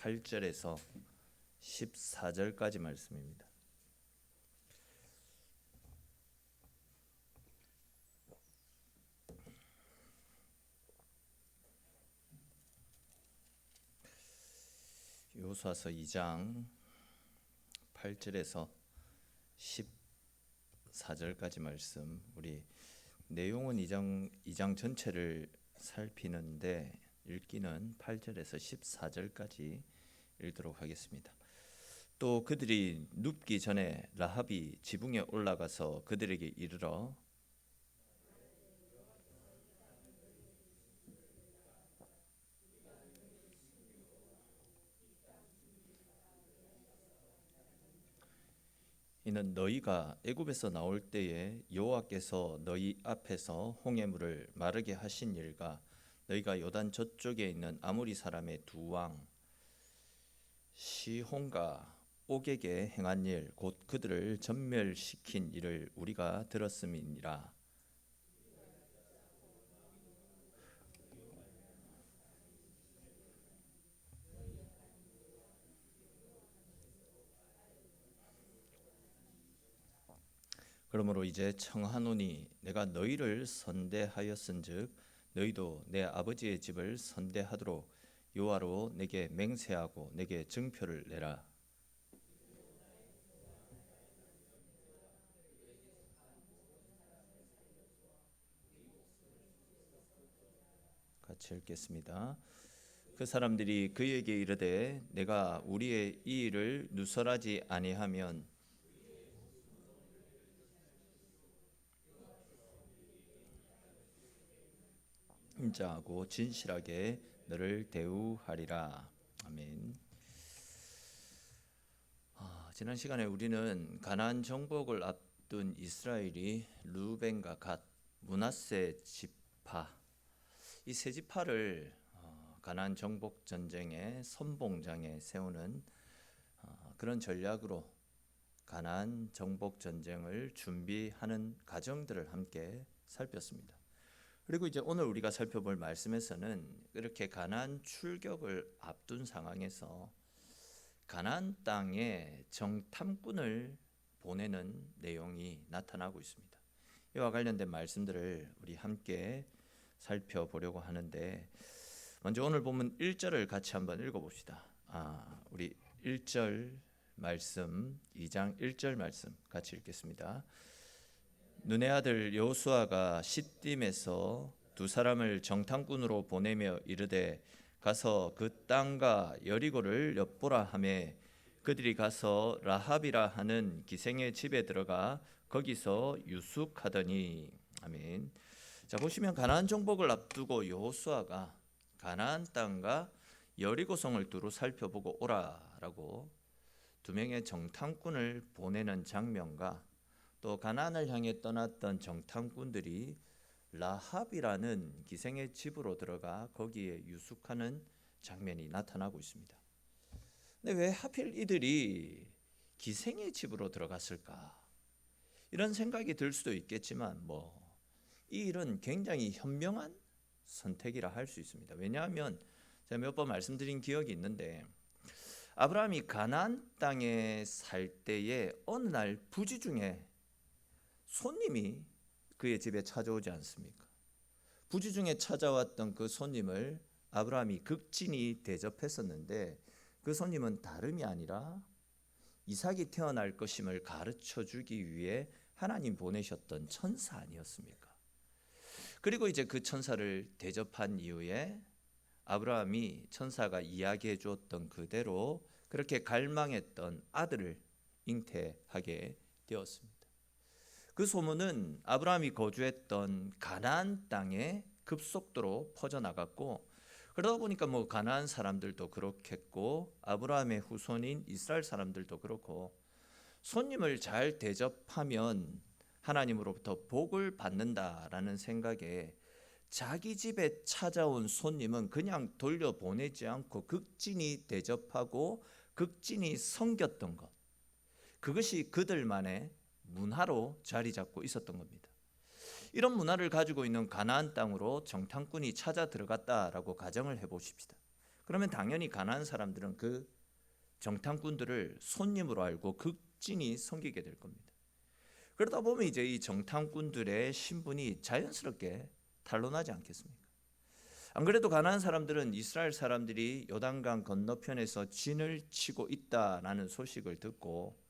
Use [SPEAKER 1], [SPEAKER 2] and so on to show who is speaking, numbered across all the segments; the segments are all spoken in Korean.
[SPEAKER 1] 8절에서 14절까지 말씀입니다. 여호수아서 2장 8절에서 14절까지 말씀, 우리 내용은 2장 전체를 살피는데 읽기는 8절에서 14절까지 읽도록 하겠습니다. 또 그들이 눕기 전에 라합이 지붕에 올라가서 그들에게 이르러 이는 너희가 애굽에서 나올 때에 여호와께서 너희 앞에서 홍해물을 마르게 하신 일과 너희가 요단 저쪽에 있는 아모리 사람의 두 왕 시혼과 옥에게 행한 일 곧 그들을 전멸시킨 일을 우리가 들었음이니라. 그러므로 이제 청하노니 내가 너희를 선대하였은즉 너희도 내 아버지의 집을 선대하도록 여호와로 내게 맹세하고 내게 증표를 내라. 같이 읽겠습니다. 그 사람들이 그에게 이르되 내가 우리의 이 일을 누설하지 아니하면 인자하고 진실하게 너를 대우하리라. 아멘. 지난 시간에 우리는 가나안 정복을 앞둔 이스라엘이 루벤과 갓, 므낫세 지파, 이 세 지파를 가나안 정복 전쟁의 선봉장에 세우는 그런 전략으로 가나안 정복 전쟁을 준비하는 과정들을 함께 살폈습니다. 그리고 이제 오늘 우리가 살펴볼 말씀에서는 이렇게 가나안 출격을 앞둔 상황에서 가나안 땅에 정탐꾼을 보내는 내용이 나타나고 있습니다. 이와 관련된 말씀들을 우리 함께 살펴보려고 하는데, 먼저 오늘 본문 1절을 같이 한번 읽어봅시다. 우리 1절 말씀, 2장 1절 말씀 같이 읽겠습니다. 눈의 아들 여호수아가 시딤에서 두 사람을 정탐꾼으로 보내며 이르되 가서 그 땅과 여리고를 엿보라 하매 그들이 가서 라합이라 하는 기생의 집에 들어가 거기서 유숙하더니. 아멘. 자, 보시면 가나안 정복을 앞두고 여호수아가 가나안 땅과 여리고성을 두루 살펴보고 오라라고 두 명의 정탐꾼을 보내는 장면과 또 가나안을 향해 떠났던 정탐꾼들이 라합이라는 기생의 집으로 들어가 거기에 유숙하는 장면이 나타나고 있습니다. 근데 왜 하필 이들이 기생의 집으로 들어갔을까? 이런 생각이 들 수도 있겠지만 이 일은 굉장히 현명한 선택이라 할 수 있습니다. 왜냐하면 제가 몇 번 말씀드린 기억이 있는데 아브라함이 가나안 땅에 살 때에 어느 날 부지 중에 손님이 그의 집에 찾아오지 않습니까? 부지 중에 찾아왔던 그 손님을 아브라함이 극진히 대접했었는데 그 손님은 다름이 아니라 이삭이 태어날 것임을 가르쳐 주기 위해 하나님 보내셨던 천사 아니었습니까? 그리고 이제 그 천사를 대접한 이후에 아브라함이 천사가 이야기해 주었던 그대로 그렇게 갈망했던 아들을 잉태하게 되었습니다. 그 소문은 아브라함이 거주했던 가나안 땅에 급속도로 퍼져나갔고, 그러다 보니까 가나안 사람들도 그렇겠고 아브라함의 후손인 이스라엘 사람들도 그렇고 손님을 잘 대접하면 하나님으로부터 복을 받는다라는 생각에 자기 집에 찾아온 손님은 그냥 돌려보내지 않고 극진히 대접하고 극진히 섬겼던 것, 그것이 그들만의 문화로 자리 잡고 있었던 겁니다. 이런 문화를 가지고 있는 가나안 땅으로 정탐꾼이 찾아 들어갔다라고 가정을 해보십시다. 그러면 당연히 가나안 사람들은 그 정탐꾼들을 손님으로 알고 극진히 섬기게 될 겁니다. 그러다 보면 이제 이 정탐꾼들의 신분이 자연스럽게 탄로나지 않겠습니까? 안 그래도 가나안 사람들은 이스라엘 사람들이 요단강 건너편에서 진을 치고 있다라는 소식을 듣고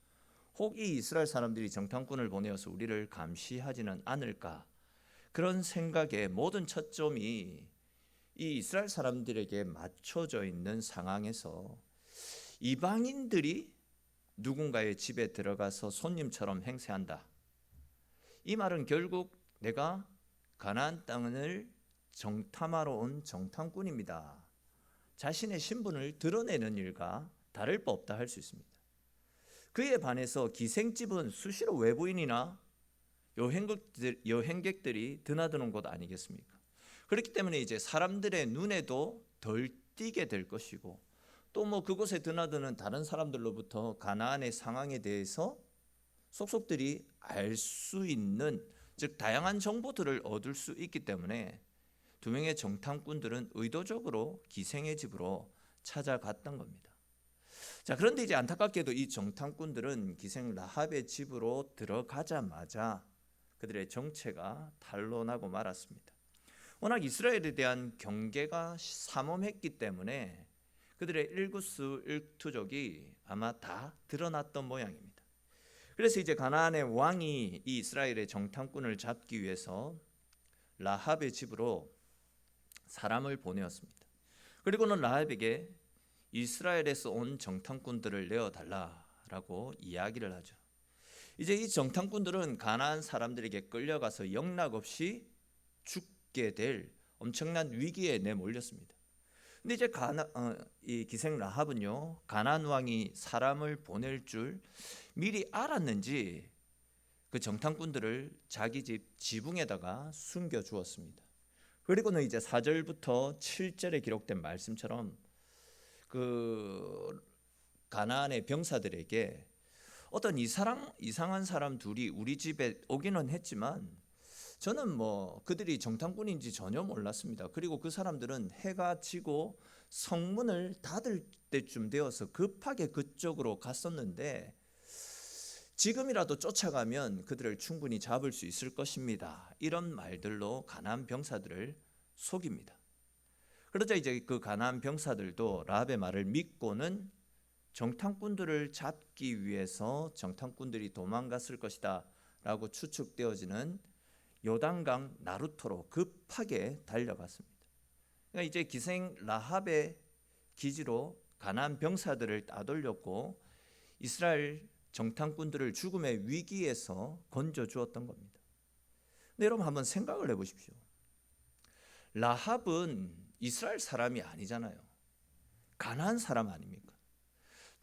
[SPEAKER 1] 혹 이 이스라엘 사람들이 정탐꾼을 보내어서 우리를 감시하지는 않을까, 그런 생각에 모든 초점이 이 이스라엘 사람들에게 맞춰져 있는 상황에서 이방인들이 누군가의 집에 들어가서 손님처럼 행세한다. 이 말은 결국 내가 가나안 땅을 정탐하러 온 정탐꾼입니다. 자신의 신분을 드러내는 일과 다를 바 없다 할 수 있습니다. 그에 반해서 기생집은 수시로 외부인이나 여행객들이 드나드는 곳 아니겠습니까? 그렇기 때문에 이제 사람들의 눈에도 덜 띄게 될 것이고, 또 뭐 그곳에 드나드는 다른 사람들로부터 가나안의 상황에 대해서 속속들이 알 수 있는, 즉 다양한 정보들을 얻을 수 있기 때문에 두 명의 정탐꾼들은 의도적으로 기생의 집으로 찾아갔던 겁니다. 자, 그런데 이제 안타깝게도 이 정탐꾼들은 기생 라합의 집으로 들어가자마자 그들의 정체가 탄로나고 말았습니다. 워낙 이스라엘에 대한 경계가 삼엄했기 때문에 그들의 일구수일투족이 아마 다 드러났던 모양입니다. 그래서 이제 가나안의 왕이 이 이스라엘의 정탐꾼을 잡기 위해서 라합의 집으로 사람을 보내었습니다. 그리고는 라합에게 이스라엘에서 온 정탐꾼들을 내어달라라고 이야기를 하죠. 이제 이 정탐꾼들은 가나안 사람들에게 끌려가서 영락없이 죽게 될 엄청난 위기에 내몰렸습니다. 근데 이제 이 기생 라합은요, 가나안 왕이 사람을 보낼 줄 미리 알았는지 그 정탐꾼들을 자기 집 지붕에다가 숨겨 주었습니다. 그리고는 이제 4절부터 7절에 기록된 말씀처럼 그 가나안의 병사들에게 어떤 이상한 사람 둘이 우리 집에 오기는 했지만 저는 뭐 그들이 정탐꾼인지 전혀 몰랐습니다. 그리고 그 사람들은 해가 지고 성문을 닫을 때쯤 되어서 급하게 그쪽으로 갔었는데 지금이라도 쫓아가면 그들을 충분히 잡을 수 있을 것입니다. 이런 말들로 가나안 병사들을 속입니다. 그러자 이제 그 가나안 병사들도 라합의 말을 믿고는 정탐꾼들을 잡기 위해서 정탐꾼들이 도망갔을 것이다 라고 추측되어지는 요단강 나루토로 급하게 달려갔습니다. 그러니까 이제 기생 라합의 기지로 가나안 병사들을 따돌렸고 이스라엘 정탐꾼들을 죽음의 위기에서 건져주었던 겁니다. 근데 여러분 한번 생각을 해보십시오. 라합은 이스라엘 사람이 아니잖아요. 가나안 사람 아닙니까?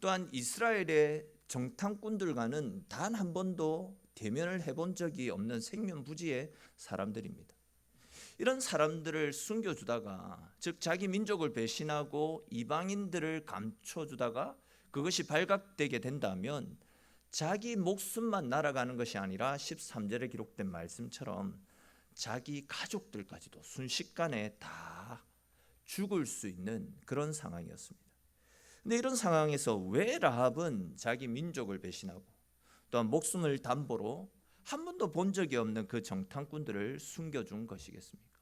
[SPEAKER 1] 또한 이스라엘의 정탐꾼들과는 단 한 번도 대면을 해본 적이 없는 생면부지의 사람들입니다. 이런 사람들을 숨겨주다가, 즉 자기 민족을 배신하고 이방인들을 감춰주다가 그것이 발각되게 된다면 자기 목숨만 날아가는 것이 아니라 13절에 기록된 말씀처럼 자기 가족들까지도 순식간에 다 죽을 수 있는 그런 상황이었습니다. 근데 이런 상황에서 왜 라합은 자기 민족을 배신하고 또한 목숨을 담보로 한 번도 본 적이 없는 그 정탐꾼들을 숨겨준 것이겠습니까?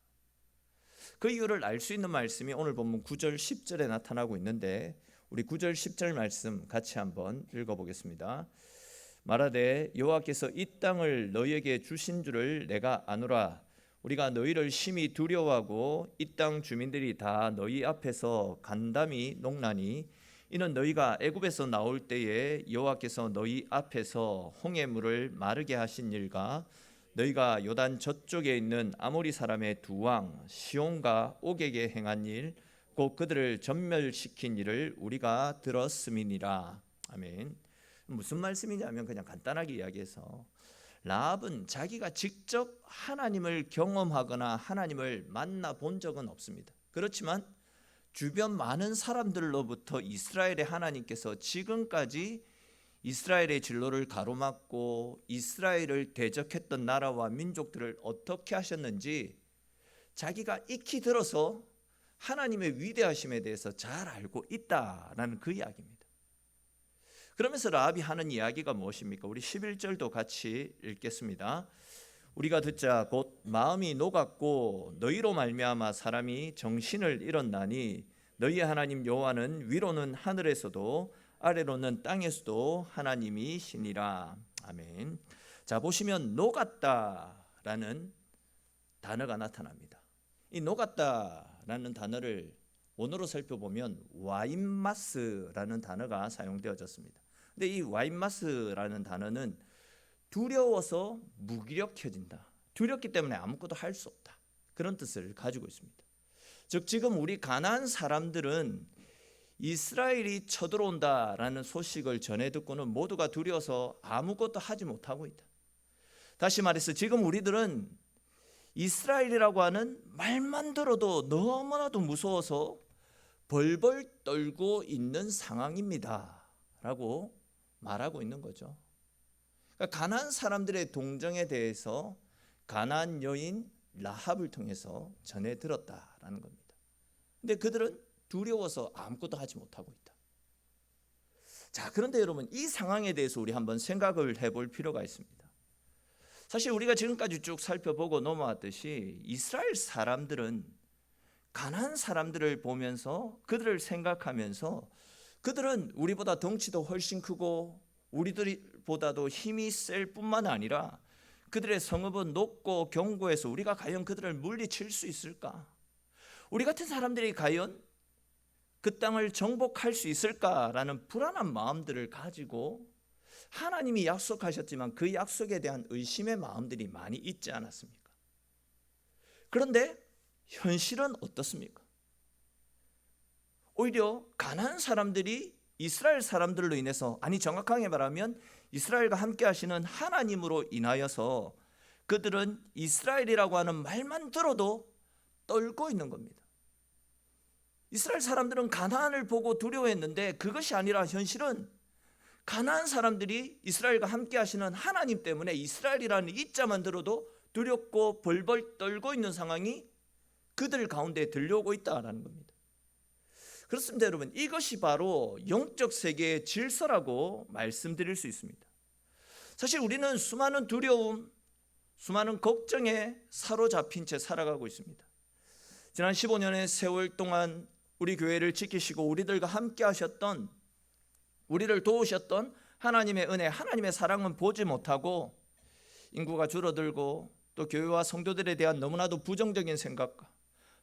[SPEAKER 1] 그 이유를 알 수 있는 말씀이 오늘 본문 9절 10절에 나타나고 있는데 우리 9절 10절 말씀 같이 한번 읽어보겠습니다. 말하되 여호와께서 이 땅을 너희에게 주신 줄을 내가 아노라. 우리가 너희를 심히 두려워하고 이 땅 주민들이 다 너희 앞에서 간담이 녹나니 이는 너희가 애굽에서 나올 때에 여호와께서 너희 앞에서 홍해물을 마르게 하신 일과 너희가 요단 저쪽에 있는 아모리 사람의 두 왕 시온과 옥에게 행한 일 곧 그들을 전멸시킨 일을 우리가 들었음이니라. 아멘. 무슨 말씀이냐면 그냥 간단하게 이야기해서 라합은 자기가 직접 하나님을 경험하거나 하나님을 만나본 적은 없습니다. 그렇지만 주변 많은 사람들로부터 이스라엘의 하나님께서 지금까지 이스라엘의 진로를 가로막고 이스라엘을 대적했던 나라와 민족들을 어떻게 하셨는지 자기가 익히 들어서 하나님의 위대하심에 대해서 잘 알고 있다라는 그 이야기입니다. 그러면서 라합이 하는 이야기가 무엇입니까? 우리 11절도 같이 읽겠습니다. 우리가 듣자 곧 마음이 녹았고 너희로 말미암아 사람이 정신을 잃었나니 너희 하나님 여호와는 위로는 하늘에서도 아래로는 땅에서도 하나님이시니라. 아멘. 자, 보시면 녹았다라는 단어가 나타납니다. 이 녹았다라는 단어를 원어로 살펴보면 와인마스라는 단어가 사용되어졌습니다. 근데 이 와인마스라는 단어는 두려워서 무기력해진다, 두렵기 때문에 아무것도 할 수 없다, 그런 뜻을 가지고 있습니다. 즉 지금 우리 가나안 사람들은 이스라엘이 쳐들어온다라는 소식을 전해 듣고는 모두가 두려워서 아무것도 하지 못하고 있다. 다시 말해서 지금 우리들은 이스라엘이라고 하는 말만 들어도 너무나도 무서워서 벌벌 떨고 있는 상황입니다 라고 말하고 있는 거죠. 그러니까 가나안 사람들의 동정에 대해서 가나안 여인 라합을 통해서 전해 들었다라는 겁니다. 근데 그들은 두려워서 아무것도 하지 못하고 있다. 자, 그런데 여러분, 이 상황에 대해서 우리 한번 생각을 해볼 필요가 있습니다. 사실 우리가 지금까지 쭉 살펴보고 넘어왔듯이 이스라엘 사람들은 가나안 사람들을 보면서 그들을 생각하면서 그들은 우리보다 덩치도 훨씬 크고 우리들보다도 힘이 셀 뿐만 아니라 그들의 성읍은 높고 견고해서 우리가 과연 그들을 물리칠 수 있을까? 우리 같은 사람들이 과연 그 땅을 정복할 수 있을까라는 불안한 마음들을 가지고 하나님이 약속하셨지만 그 약속에 대한 의심의 마음들이 많이 있지 않았습니까? 그런데 현실은 어떻습니까? 오히려 가나안 사람들이 이스라엘 사람들로 인해서, 아니 정확하게 말하면 이스라엘과 함께 하시는 하나님으로 인하여서 그들은 이스라엘이라고 하는 말만 들어도 떨고 있는 겁니다. 이스라엘 사람들은 가나안을 보고 두려워했는데 그것이 아니라 현실은 가나안 사람들이 이스라엘과 함께 하시는 하나님 때문에 이스라엘이라는 이자만 들어도 두렵고 벌벌 떨고 있는 상황이 그들 가운데 들려오고 있다는 겁니다. 그렇습니다, 여러분. 이것이 바로 영적 세계의 질서라고 말씀드릴 수 있습니다. 사실 우리는 수많은 두려움, 수많은 걱정에 사로잡힌 채 살아가고 있습니다. 지난 15년의 세월 동안 우리 교회를 지키시고 우리들과 함께 하셨던, 우리를 도우셨던 하나님의 은혜, 하나님의 사랑은 보지 못하고 인구가 줄어들고 또 교회와 성도들에 대한 너무나도 부정적인 생각과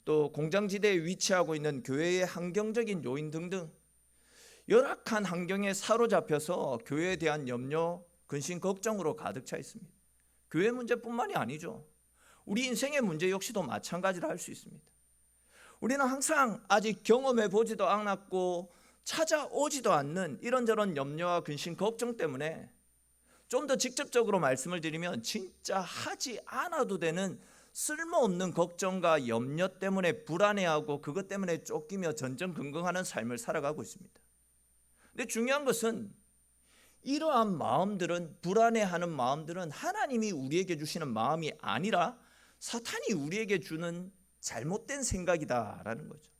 [SPEAKER 1] 또 공장지대에 위치하고 있는 교회의 환경적인 요인 등등 열악한 환경에 사로잡혀서 교회에 대한 염려, 근심, 걱정으로 가득 차 있습니다. 교회 문제뿐만이 아니죠. 우리 인생의 문제 역시도 마찬가지라 할 수 있습니다. 우리는 항상 아직 경험해 보지도 않았고 찾아오지도 않는 이런저런 염려와 근심, 걱정 때문에 좀 더 직접적으로 말씀을 드리면 진짜 하지 않아도 되는 쓸모없는 걱정과 염려 때문에 불안해하고 그것 때문에 쫓기며 전전긍긍하는 삶을 살아가고 있습니다. 근데 중요한 것은 이러한 마음들은, 불안해하는 마음들은 하나님이 우리에게 주시는 마음이 아니라 사탄이 우리에게 주는 잘못된 생각이다라는 거죠.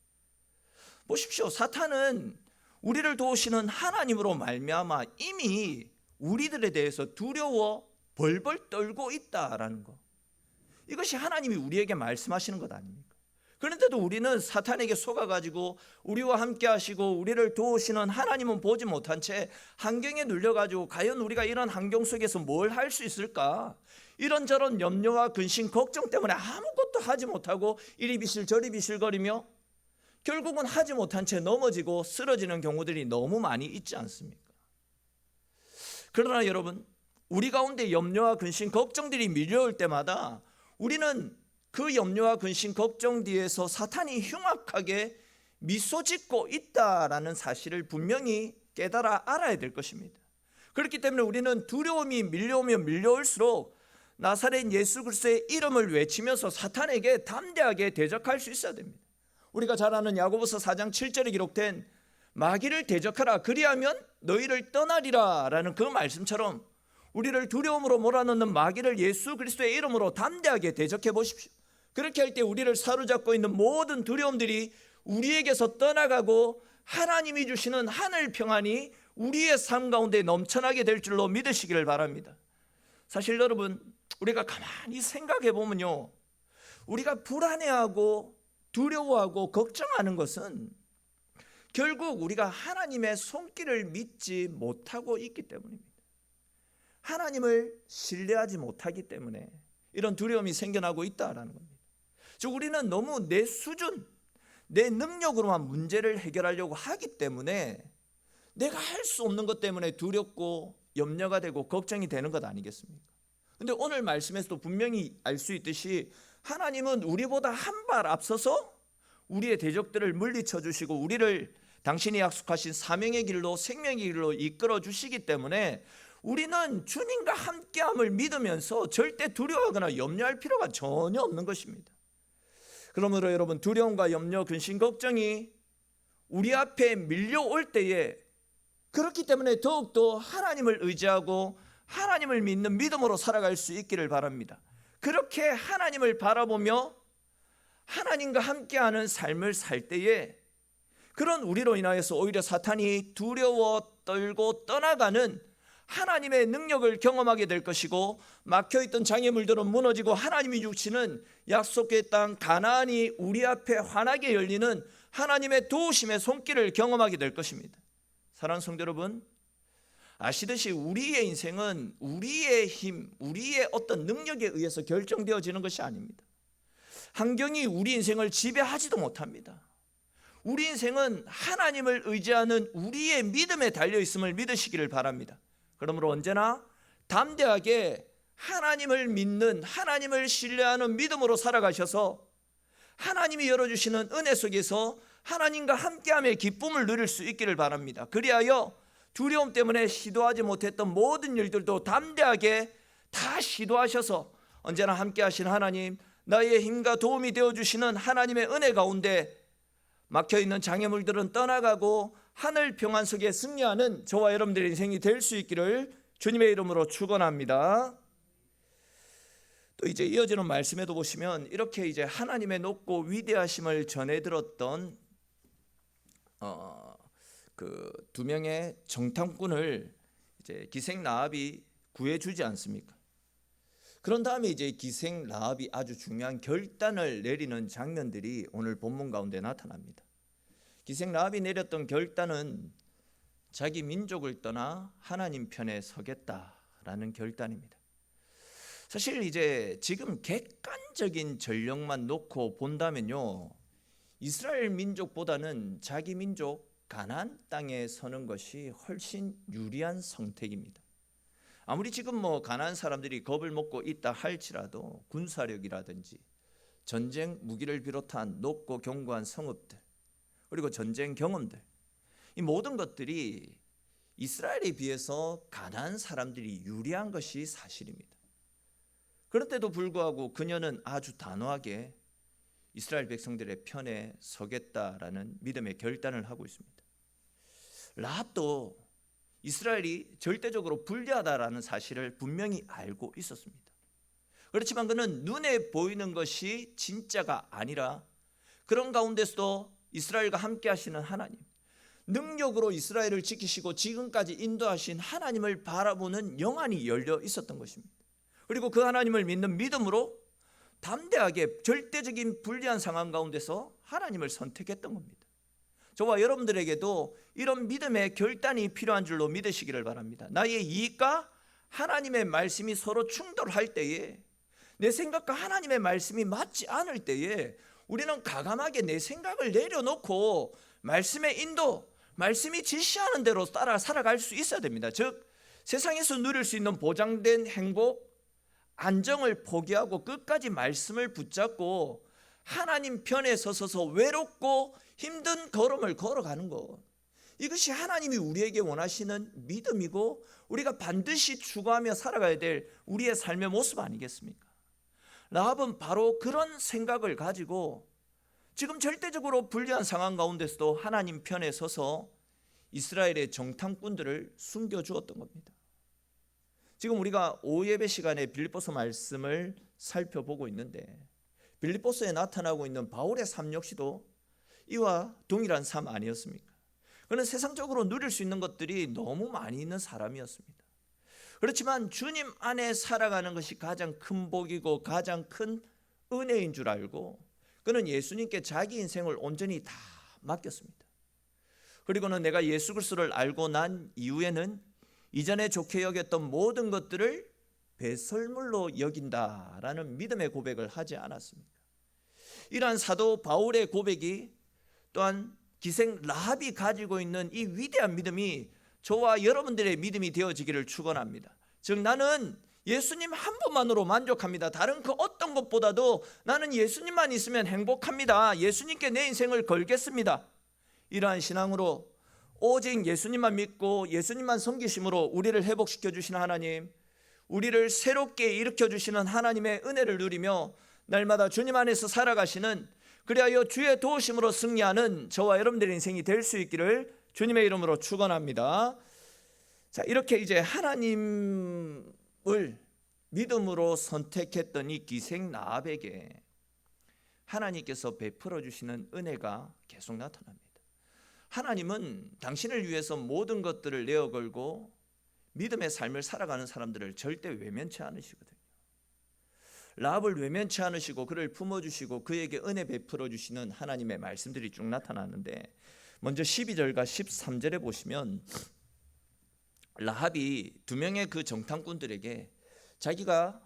[SPEAKER 1] 보십시오. 사탄은 우리를 도우시는 하나님으로 말미암아 이미 우리들에 대해서 두려워 벌벌 떨고 있다라는 거, 이것이 하나님이 우리에게 말씀하시는 것 아닙니까? 그런데도 우리는 사탄에게 속아가지고 우리와 함께 하시고 우리를 도우시는 하나님은 보지 못한 채 환경에 눌려가지고 과연 우리가 이런 환경 속에서 뭘 할 수 있을까? 이런저런 염려와 근심, 걱정 때문에 아무것도 하지 못하고 이리 비실 저리 비실거리며 결국은 하지 못한 채 넘어지고 쓰러지는 경우들이 너무 많이 있지 않습니까? 그러나 여러분, 우리 가운데 염려와 근심, 걱정들이 밀려올 때마다 우리는 그 염려와 근심, 걱정 뒤에서 사탄이 흉악하게 미소 짓고 있다라는 사실을 분명히 깨달아 알아야 될 것입니다. 그렇기 때문에 우리는 두려움이 밀려오면 밀려올수록 나사렛 예수 그리스도의 이름을 외치면서 사탄에게 담대하게 대적할 수 있어야 됩니다. 우리가 잘 아는 야고보서 4장 7절에 기록된 마귀를 대적하라 그리하면 너희를 떠나리라 라는 그 말씀처럼 우리를 두려움으로 몰아넣는 마귀를 예수 그리스도의 이름으로 담대하게 대적해 보십시오. 그렇게 할 때 우리를 사로잡고 있는 모든 두려움들이 우리에게서 떠나가고 하나님이 주시는 하늘 평안이 우리의 삶 가운데 넘쳐나게 될 줄로 믿으시기를 바랍니다. 사실 여러분, 우리가 가만히 생각해 보면요, 우리가 불안해하고 두려워하고 걱정하는 것은 결국 우리가 하나님의 손길을 믿지 못하고 있기 때문입니다. 하나님을 신뢰하지 못하기 때문에 이런 두려움이 생겨나고 있다라는 겁니다. 즉 우리는 너무 내 수준, 내 능력으로만 문제를 해결하려고 하기 때문에 내가 할 수 없는 것 때문에 두렵고 염려가 되고 걱정이 되는 것 아니겠습니까? 그런데 오늘 말씀에서도 분명히 알 수 있듯이 하나님은 우리보다 한 발 앞서서 우리의 대적들을 물리쳐 주시고 우리를 당신이 약속하신 사명의 길로 생명의 길로 이끌어 주시기 때문에 우리는 주님과 함께함을 믿으면서 절대 두려워하거나 염려할 필요가 전혀 없는 것입니다. 그러므로 여러분, 두려움과 염려, 근심, 걱정이 우리 앞에 밀려올 때에 그렇기 때문에 더욱더 하나님을 의지하고 하나님을 믿는 믿음으로 살아갈 수 있기를 바랍니다. 그렇게 하나님을 바라보며 하나님과 함께하는 삶을 살 때에 그런 우리로 인하여서 오히려 사탄이 두려워 떨고 떠나가는 하나님의 능력을 경험하게 될 것이고 막혀있던 장애물들은 무너지고 하나님이 주시는 약속의 땅 가나안이 우리 앞에 환하게 열리는 하나님의 도우심의 손길을 경험하게 될 것입니다. 사랑하는 성도 여러분, 아시듯이 우리의 인생은 우리의 힘, 우리의 어떤 능력에 의해서 결정되어지는 것이 아닙니다. 환경이 우리 인생을 지배하지도 못합니다. 우리 인생은 하나님을 의지하는 우리의 믿음에 달려있음을 믿으시기를 바랍니다. 그러므로 언제나 담대하게 하나님을 믿는, 하나님을 신뢰하는 믿음으로 살아가셔서 하나님이 열어주시는 은혜 속에서 하나님과 함께함의 기쁨을 누릴 수 있기를 바랍니다. 그리하여 두려움 때문에 시도하지 못했던 모든 일들도 담대하게 다 시도하셔서 언제나 함께하신 하나님, 나의 힘과 도움이 되어주시는 하나님의 은혜 가운데 막혀있는 장애물들은 떠나가고 하늘 평안 속에 승리하는 저와 여러분들의 인생이 될 수 있기를 주님의 이름으로 축원합니다. 또 이제 이어지는 말씀에도 보시면 이렇게 이제 하나님의 높고 위대하심을 전해 들었던 그 두 명의 정탐꾼을 이제 기생 라합이 구해주지 않습니까? 그런 다음에 이제 기생 라합이 아주 중요한 결단을 내리는 장면들이 오늘 본문 가운데 나타납니다. 기생 라합이 내렸던 결단은 자기 민족을 떠나 하나님 편에 서겠다라는 결단입니다. 사실 이제 지금 객관적인 전력만 놓고 본다면요, 이스라엘 민족보다는 자기 민족 가나안 땅에 서는 것이 훨씬 유리한 선택입니다. 아무리 지금 가나안 사람들이 겁을 먹고 있다 할지라도 군사력이라든지 전쟁 무기를 비롯한 높고 견고한 성읍들, 그리고 전쟁 경험들, 이 모든 것들이 이스라엘에 비해서 가나안 사람들이 유리한 것이 사실입니다. 그런데도 불구하고 그녀는 아주 단호하게 이스라엘 백성들의 편에 서겠다라는 믿음의 결단을 하고 있습니다. 라합도 이스라엘이 절대적으로 불리하다라는 사실을 분명히 알고 있었습니다. 그렇지만 그는 눈에 보이는 것이 진짜가 아니라 그런 가운데서도 이스라엘과 함께 하시는 하나님, 능력으로 이스라엘을 지키시고 지금까지 인도하신 하나님을 바라보는 영안이 열려 있었던 것입니다. 그리고 그 하나님을 믿는 믿음으로 담대하게 절대적인 불리한 상황 가운데서 하나님을 선택했던 겁니다. 저와 여러분들에게도 이런 믿음의 결단이 필요한 줄로 믿으시기를 바랍니다. 나의 이익과 하나님의 말씀이 서로 충돌할 때에, 내 생각과 하나님의 말씀이 맞지 않을 때에 우리는 과감하게 내 생각을 내려놓고 말씀의 인도, 말씀이 지시하는 대로 따라 살아갈 수 있어야 됩니다. 즉 세상에서 누릴 수 있는 보장된 행복, 안정을 포기하고 끝까지 말씀을 붙잡고 하나님 편에 서서 외롭고 힘든 걸음을 걸어가는 것, 이것이 하나님이 우리에게 원하시는 믿음이고 우리가 반드시 추구하며 살아가야 될 우리의 삶의 모습 아니겠습니까? 라합은 바로 그런 생각을 가지고 지금 절대적으로 불리한 상황 가운데서도 하나님 편에 서서 이스라엘의 정탐꾼들을 숨겨주었던 겁니다. 지금 우리가 오후 예배 시간에 빌립보서 말씀을 살펴보고 있는데 빌립보서에 나타나고 있는 바울의 삶 역시도 이와 동일한 삶 아니었습니까? 그는 세상적으로 누릴 수 있는 것들이 너무 많이 있는 사람이었습니다. 그렇지만 주님 안에 살아가는 것이 가장 큰 복이고 가장 큰 은혜인 줄 알고 그는 예수님께 자기 인생을 온전히 다 맡겼습니다. 그리고는 내가 예수 그리스도를 알고 난 이후에는 이전에 좋게 여겼던 모든 것들을 배설물로 여긴다라는 믿음의 고백을 하지 않았습니까? 이러한 사도 바울의 고백이 또한 기생 라합이 가지고 있는 이 위대한 믿음이 저와 여러분들의 믿음이 되어지기를 축원합니다. 즉 나는 예수님 한 분만으로 만족합니다. 다른 그 어떤 것보다도 나는 예수님만 있으면 행복합니다. 예수님께 내 인생을 걸겠습니다. 이러한 신앙으로 오직 예수님만 믿고 예수님만 섬기심으로 우리를 회복시켜 주시는 하나님, 우리를 새롭게 일으켜 주시는 하나님의 은혜를 누리며 날마다 주님 안에서 살아가시는, 그리하여 주의 도우심으로 승리하는 저와 여러분들의 인생이 될 수 있기를 주님의 이름으로 축원합니다. 자, 이렇게 이제 하나님을 믿음으로 선택했던 이 기생 라합에게 하나님께서 베풀어 주시는 은혜가 계속 나타납니다. 하나님은 당신을 위해서 모든 것들을 내어 걸고 믿음의 삶을 살아가는 사람들을 절대 외면치 않으시거든요. 라합을 외면치 않으시고 그를 품어주시고 그에게 은혜 베풀어 주시는 하나님의 말씀들이 쭉 나타나는데, 먼저 12절과 13절에 보시면 라합이 두 명의 그 정탐꾼들에게 자기가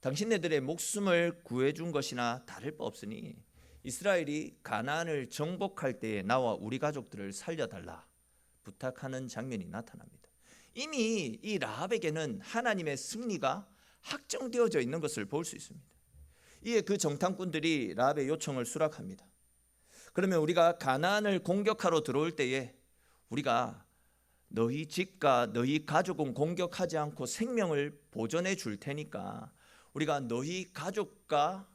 [SPEAKER 1] 당신네들의 목숨을 구해준 것이나 다를 바 없으니 이스라엘이 가나안을 정복할 때에 나와 우리 가족들을 살려달라 부탁하는 장면이 나타납니다. 이미 이 라합에게는 하나님의 승리가 확정되어져 있는 것을 볼 수 있습니다. 이에 그 정탐꾼들이 라합의 요청을 수락합니다. 그러면 우리가 가나안을 공격하러 들어올 때에 우리가 너희 집과 너희 가족은 공격하지 않고 생명을 보존해 줄 테니까 우리가 너희 가족과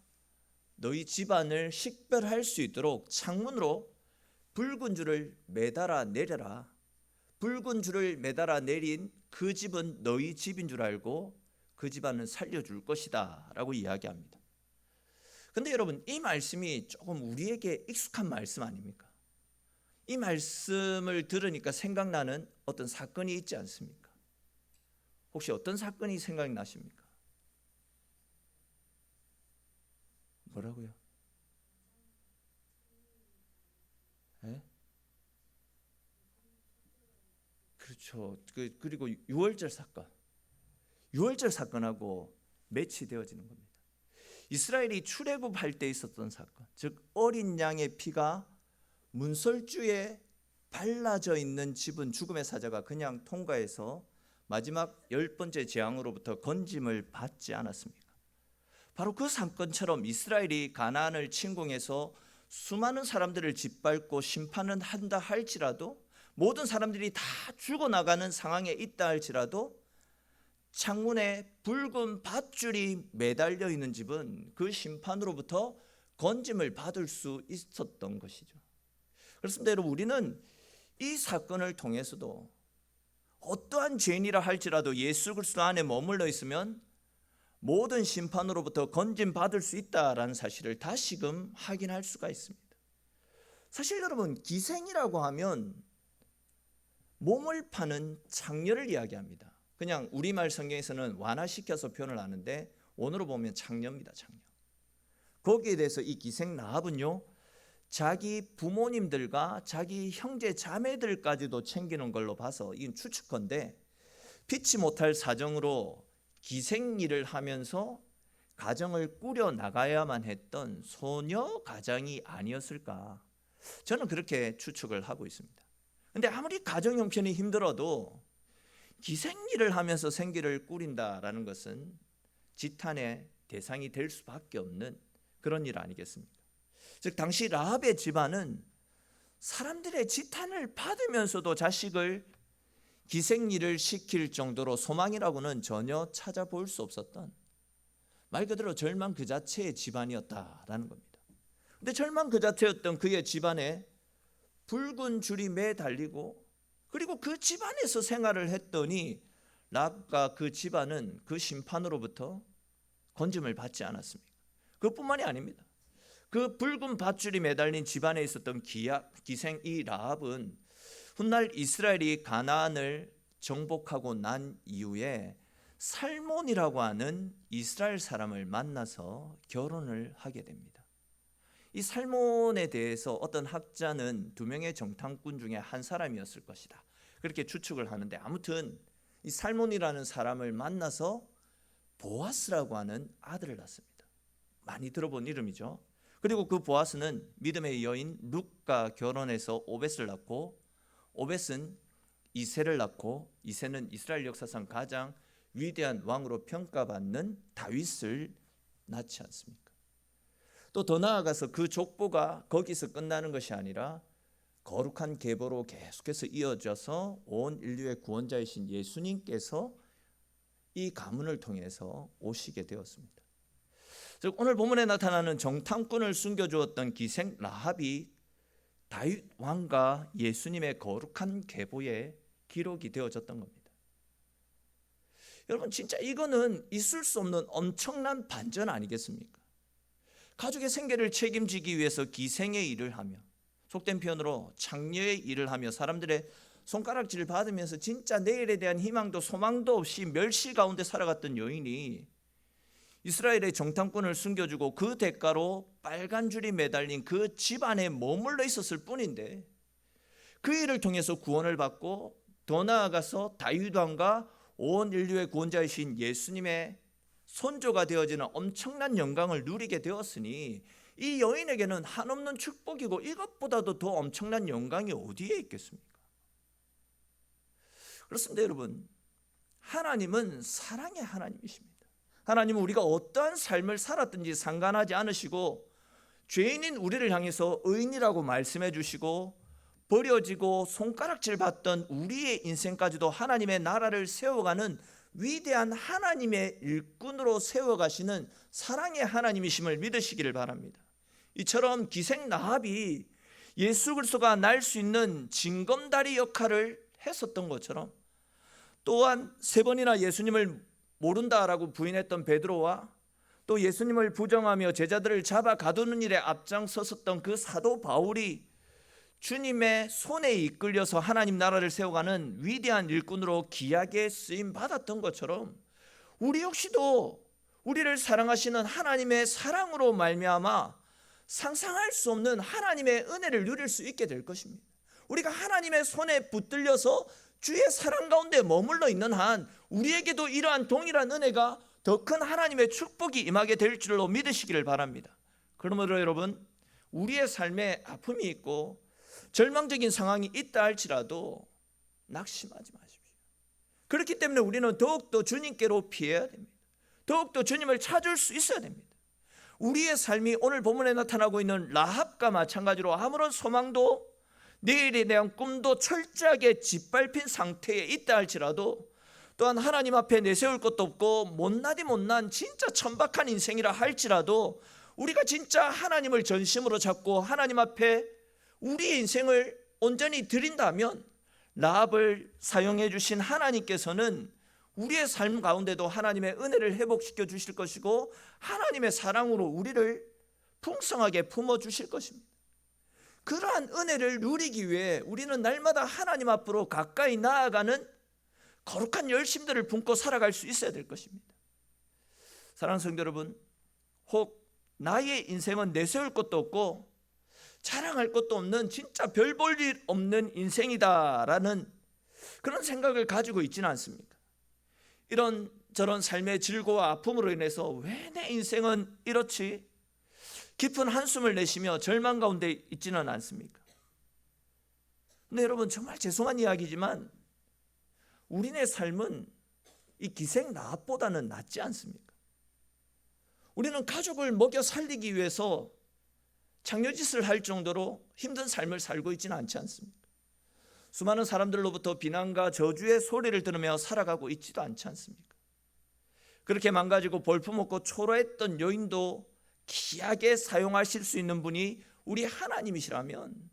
[SPEAKER 1] 너희 집안을 식별할 수 있도록 창문으로 붉은 줄을 매달아 내려라. 붉은 줄을 매달아 내린 그 집은 너희 집인 줄 알고 그 집안은 살려줄 것이다 라고 이야기합니다. 근데 여러분, 이 말씀이 조금 우리에게 익숙한 말씀 아닙니까? 이 말씀을 들으니까 생각나는 어떤 사건이 있지 않습니까? 혹시 어떤 사건이 생각나십니까? 뭐라고요? 네? 그렇죠. 그리고 유월절 사건하고 매치되어지는 겁니다. 이스라엘이 출애굽할 때 있었던 사건, 즉 어린 양의 피가 문설주에 발라져 있는 집은 죽음의 사자가 그냥 통과해서 마지막 10번째 재앙으로부터 건짐을 받지 않았습니까? 바로 그 사건처럼 이스라엘이 가나안을 침공해서 수많은 사람들을 짓밟고 심판을 한다 할지라도, 모든 사람들이 다 죽어나가는 상황에 있다 할지라도 창문에 붉은 밧줄이 매달려 있는 집은 그 심판으로부터 건짐을 받을 수 있었던 것이죠. 그렇습니다. 여러분, 우리는 이 사건을 통해서도 어떠한 죄인이라 할지라도 예수 그리스도 안에 머물러 있으면 모든 심판으로부터 건짐받을 수 있다라는 사실을 다시금 확인할 수가 있습니다. 사실 여러분, 기생이라고 하면 몸을 파는 창녀를 이야기합니다. 그냥 우리말 성경에서는 완화시켜서 표현을 하는데 원어로 보면 창녀입니다. 창녀. 거기에 대해서 이 기생 라합은요, 자기 부모님들과 자기 형제 자매들까지도 챙기는 걸로 봐서 이건 추측건데, 피치 못할 사정으로 기생 일을 하면서 가정을 꾸려 나가야만 했던 소녀 가장이 아니었을까, 저는 그렇게 추측을 하고 있습니다. 근데 아무리 가정 형편이 힘들어도 기생 일을 하면서 생계를 꾸린다라는 것은 지탄의 대상이 될 수밖에 없는 그런 일 아니겠습니까? 즉 당시 라합의 집안은 사람들의 지탄을 받으면서도 자식을 기생 일을 시킬 정도로 소망이라고는 전혀 찾아볼 수 없었던, 말 그대로 절망 그 자체의 집안이었다라는 겁니다. 근데 절망 그 자체였던 그의 집안에 붉은 줄이 매달리고, 그리고 그 집안에서 생활을 했더니 라합과 그 집안은 그 심판으로부터 건짐을 받지 않았습니다. 그것뿐만이 아닙니다. 그 붉은 밧줄이 매달린 집안에 있었던 기생 이 라합은 훗날 이스라엘이 가나안을 정복하고 난 이후에 살몬이라고 하는 이스라엘 사람을 만나서 결혼을 하게 됩니다. 이 살몬에 대해서 어떤 학자는 2명의 정탐꾼 중에 한 사람이었을 것이다, 그렇게 추측을 하는데, 아무튼 이 살몬이라는 사람을 만나서 보아스라고 하는 아들을 낳습니다. 많이 들어본 이름이죠. 그리고 그 보아스는 믿음의 여인 룻과 결혼해서 오벳을 낳고, 오벳은 이새를 낳고, 이새는 이스라엘 역사상 가장 위대한 왕으로 평가받는 다윗을 낳지 않습니까? 또 더 나아가서 그 족보가 거기서 끝나는 것이 아니라 거룩한 계보로 계속해서 이어져서 온 인류의 구원자이신 예수님께서 이 가문을 통해서 오시게 되었습니다. 즉 오늘 본문에 나타나는 정탐꾼을 숨겨주었던 기생 라합이 다윗 왕과 예수님의 거룩한 계보에 기록이 되어졌던 겁니다. 여러분, 진짜 이거는 있을 수 없는 엄청난 반전 아니겠습니까? 가족의 생계를 책임지기 위해서 기생의 일을 하며, 속된 표현으로 창녀의 일을 하며 사람들의 손가락질을 받으면서 진짜 내일에 대한 희망도 소망도 없이 멸시 가운데 살아갔던 여인이 이스라엘의 정탐꾼을 숨겨주고 그 대가로 빨간 줄이 매달린 그 집 안에 머물러 있었을 뿐인데, 그 일을 통해서 구원을 받고 더 나아가서 다윗 왕과 온 인류의 구원자이신 예수님의 손조가 되어지는 엄청난 영광을 누리게 되었으니 이 여인에게는 한없는 축복이고 이것보다도 더 엄청난 영광이 어디에 있겠습니까? 그렇습니다. 여러분, 하나님은 사랑의 하나님이십니다. 하나님은 우리가 어떠한 삶을 살았든지 상관하지 않으시고 죄인인 우리를 향해서 의인이라고 말씀해 주시고 버려지고 손가락질 받던 우리의 인생까지도 하나님의 나라를 세워가는 위대한 하나님의 일꾼으로 세워가시는 사랑의 하나님이심을 믿으시기를 바랍니다. 이처럼 기생 라합이 예수 그리스도가 날 수 있는 징검다리 역할을 했었던 것처럼, 또한 3번이나 예수님을 모른다라고 부인했던 베드로와 또 예수님을 부정하며 제자들을 잡아 가두는 일에 앞장섰었던 그 사도 바울이 주님의 손에 이끌려서 하나님 나라를 세워가는 위대한 일꾼으로 귀하게 쓰임 받았던 것처럼, 우리 역시도 우리를 사랑하시는 하나님의 사랑으로 말미암아 상상할 수 없는 하나님의 은혜를 누릴 수 있게 될 것입니다. 우리가 하나님의 손에 붙들려서 주의 사랑 가운데 머물러 있는 한 우리에게도 이러한 동일한 은혜가 더 큰 하나님의 축복이 임하게 될 줄로 믿으시기를 바랍니다. 그러므로 여러분, 우리의 삶에 아픔이 있고 절망적인 상황이 있다 할지라도 낙심하지 마십시오. 그렇기 때문에 우리는 더욱더 주님께로 피해야 됩니다. 더욱더 주님을 찾을 수 있어야 됩니다. 우리의 삶이 오늘 본문에 나타나고 있는 라합과 마찬가지로 아무런 소망도 내일에 대한 꿈도 철저하게 짓밟힌 상태에 있다 할지라도, 또한 하나님 앞에 내세울 것도 없고 못나디 못난 진짜 천박한 인생이라 할지라도, 우리가 진짜 하나님을 전심으로 잡고 하나님 앞에 우리의 인생을 온전히 드린다면 라합을 사용해 주신 하나님께서는 우리의 삶 가운데도 하나님의 은혜를 회복시켜 주실 것이고 하나님의 사랑으로 우리를 풍성하게 품어 주실 것입니다. 그러한 은혜를 누리기 위해 우리는 날마다 하나님 앞으로 가까이 나아가는 거룩한 열심들을 품고 살아갈 수 있어야 될 것입니다. 사랑하는 성도 여러분, 혹 나의 인생은 내세울 것도 없고 자랑할 것도 없는 진짜 별 볼 일 없는 인생이다라는 그런 생각을 가지고 있지는 않습니까? 이런 저런 삶의 질고와 아픔으로 인해서 왜 내 인생은 이렇지? 깊은 한숨을 내쉬며 절망 가운데 있지는 않습니까? 근데 여러분, 정말 죄송한 이야기지만 우리네 삶은 이 기생 라합보다는 낫지 않습니까? 우리는 가족을 먹여 살리기 위해서 장려짓을 할 정도로 힘든 삶을 살고 있지는 않지 않습니까? 수많은 사람들로부터 비난과 저주의 소리를 들으며 살아가고 있지도 않지 않습니까? 그렇게 망가지고 볼품없고 초라했던 여인도 귀하게 사용하실 수 있는 분이 우리 하나님이시라면,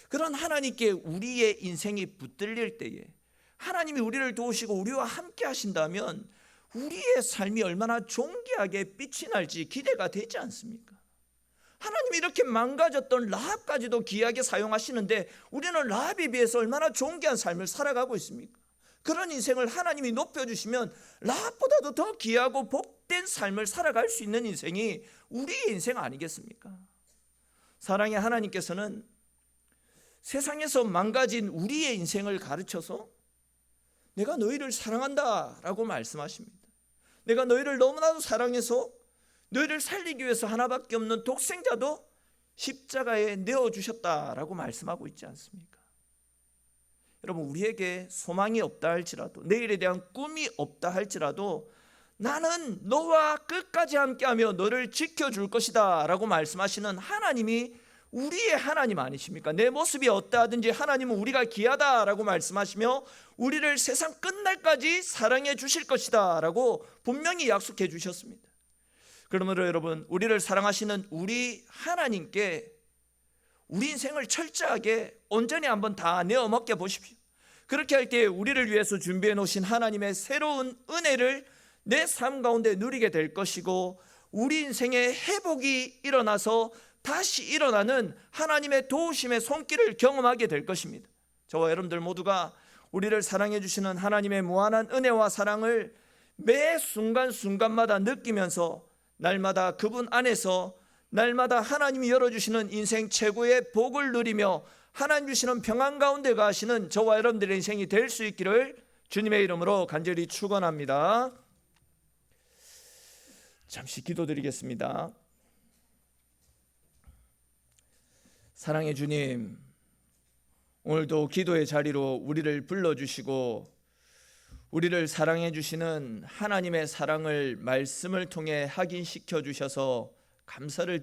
[SPEAKER 1] 그런 하나님께 우리의 인생이 붙들릴 때에 하나님이 우리를 도우시고 우리와 함께 하신다면 우리의 삶이 얼마나 존귀하게 빛이 날지 기대가 되지 않습니까? 하나님이 이렇게 망가졌던 라합까지도 귀하게 사용하시는데 우리는 라합에 비해서 얼마나 존귀한 삶을 살아가고 있습니까? 그런 인생을 하나님이 높여주시면 라합보다도 더 귀하고 복된 삶을 살아갈 수 있는 인생이 우리의 인생 아니겠습니까? 사랑의 하나님께서는 세상에서 망가진 우리의 인생을 가르쳐서 내가 너희를 사랑한다 라고 말씀하십니다. 내가 너희를 너무나도 사랑해서 너희를 살리기 위해서 하나밖에 없는 독생자도 십자가에 내어주셨다라고 말씀하고 있지 않습니까? 여러분, 우리에게 소망이 없다 할지라도, 내일에 대한 꿈이 없다 할지라도 나는 너와 끝까지 함께하며 너를 지켜줄 것이다 라고 말씀하시는 하나님이 우리의 하나님 아니십니까? 내 모습이 어떠하든지 하나님은 우리가 귀하다라고 말씀하시며 우리를 세상 끝날까지 사랑해 주실 것이다 라고 분명히 약속해 주셨습니다. 그러므로 여러분, 우리를 사랑하시는 우리 하나님께 우리 인생을 철저하게 온전히 한번 다 내어 먹게 보십시오. 그렇게 할 때 우리를 위해서 준비해 놓으신 하나님의 새로운 은혜를 내 삶 가운데 누리게 될 것이고, 우리 인생의 회복이 일어나서 다시 일어나는 하나님의 도우심의 손길을 경험하게 될 것입니다. 저와 여러분들 모두가 우리를 사랑해 주시는 하나님의 무한한 은혜와 사랑을 매 순간순간마다 느끼면서 날마다 그분 안에서 날마다 하나님이 열어주시는 인생 최고의 복을 누리며 하나님 주시는 평안 가운데 가시는 저와 여러분들의 인생이 될 수 있기를 주님의 이름으로 간절히 축원합니다. 잠시 기도드리겠습니다. 사랑의 주님, 오늘도 기도의 자리로 우리를 불러주시고 우리를 사랑해 주시는 하나님의 사랑을 말씀을 통해 확인시켜 주셔서 감사를